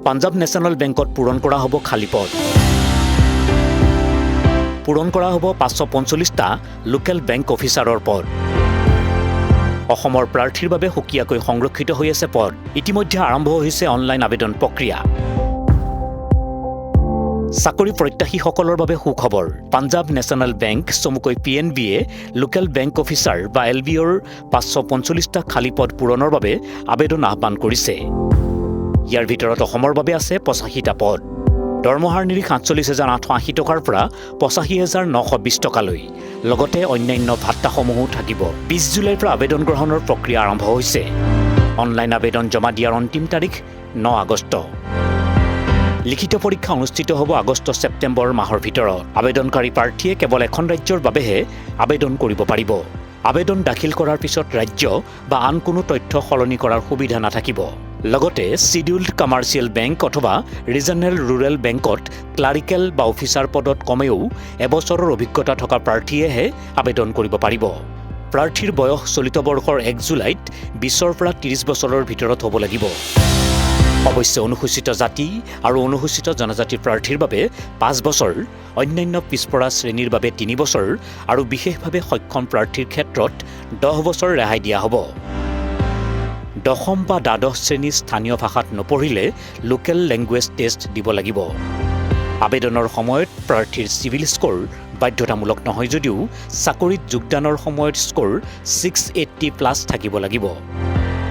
Punjab national বেংকত পূৰণ কৰা হ'ব খালী পদ। পূৰণ কৰা হ'ব 545টা লোকেল বেংক অফিচাৰৰ পদ। অসমৰ প্ৰাৰ্থীৰ বাবে সুকীয়াকৈ সংৰক্ষিত হৈ আছে পদ। ইতিমধ্যে আৰম্ভ হৈছে অনলাইন আবেদন প্ৰক্ৰিয়া। চাকৰি প্ৰত্যাশীসকলৰ বাবে সুখবৰ। পাঞ্জাৱ নেশ্যনেল বেংক চমুকৈ PNBয়ে লোকেল বেংক অফিচাৰ বা LBOৰ 545টা খালী পদ পূৰণৰ বাবে আবেদন আহ্বান কৰিছে। ইয়াৰ ভিতৰত অসমৰ বাবে আছে 85টা পদ। দৰমহাৰ নিৰিখ ৪৮,৮৮০ টকাৰ পৰা ৮৫,৯২০ টকালৈ। লগতে অন্যান্য ভাত্তাসমূহো থাকিব। ২০ জুলাইৰ পৰা আবেদন গ্ৰহণৰ প্ৰক্ৰিয়া আৰম্ভ হৈছে। অনলাইন আবেদন জমা দিয়াৰ অন্তিম তাৰিখ ৯ আগষ্ট। লিখিত পৰীক্ষা অনুষ্ঠিত হ'ব আগষ্ট-ছেপ্টেম্বৰ মাহৰ ভিতৰত। আবেদনকাৰী প্ৰাৰ্থীয়ে কেৱল এখন ৰাজ্যৰ বাবেহে আবেদন কৰিব পাৰিব। আবেদন দাখিল কৰাৰ পিছত ৰাজ্য বা আন কোনো তথ্য সলনি কৰাৰ সুবিধা নাথাকিব। লগতে চিডিউল্ড কমাৰ্চিয়েল বেংক অথবা ৰিজনেল ৰুৰেল বেংকত ক্লাৰিকেল বা অফিচাৰ পদত কমেও এবছৰৰ অভিজ্ঞতা থকা প্ৰাৰ্থীয়েহে আবেদন কৰিব পাৰিব। প্ৰাৰ্থীৰ বয়স চলিত বৰ্ষৰ ১ জুলাইত ২০ৰ পৰা ৩০ বছৰৰ ভিতৰত হ'ব লাগিব। অৱশ্যে অনুসূচিত জাতি আৰু অনুসূচিত জনজাতিৰ প্ৰাৰ্থীৰ বাবে ৫ বছৰ, অন্যান্য পিছপৰা শ্ৰেণীৰ বাবে ৩ বছৰ আৰু বিশেষভাৱে সক্ষম প্ৰাৰ্থীৰ ক্ষেত্ৰত ১০ বছৰ ৰেহাই দিয়া হ'ব। দশম বা দ্বাদশ শ্ৰেণী স্থানীয় ভাষাত নপঢ়িলে লোকেল লেংগুৱেজ টেষ্ট দিব লাগিব। আবেদনৰ সময়ত প্ৰাৰ্থীৰ চিভিল স্ক'ৰ বাধ্যতামূলক নহয় যদিও চাকৰিত যোগদানৰ সময়ত স্ক'ৰ 680+ থাকিব লাগিব।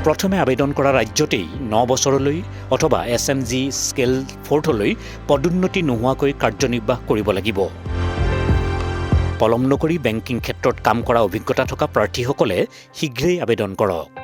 প্ৰথমে আবেদন কৰা ৰাজ্যতেই ৯ বছৰলৈ অথবা SMG স্কেল 4লৈ পদোন্নতি নোহোৱাকৈ কাৰ্যনিৰ্বাহ কৰিব লাগিব। পলম নকৰি বেংকিং ক্ষেত্ৰত কাম কৰা অভিজ্ঞতা থকা প্ৰাৰ্থীসকলে শীঘ্ৰেই আবেদন কৰক।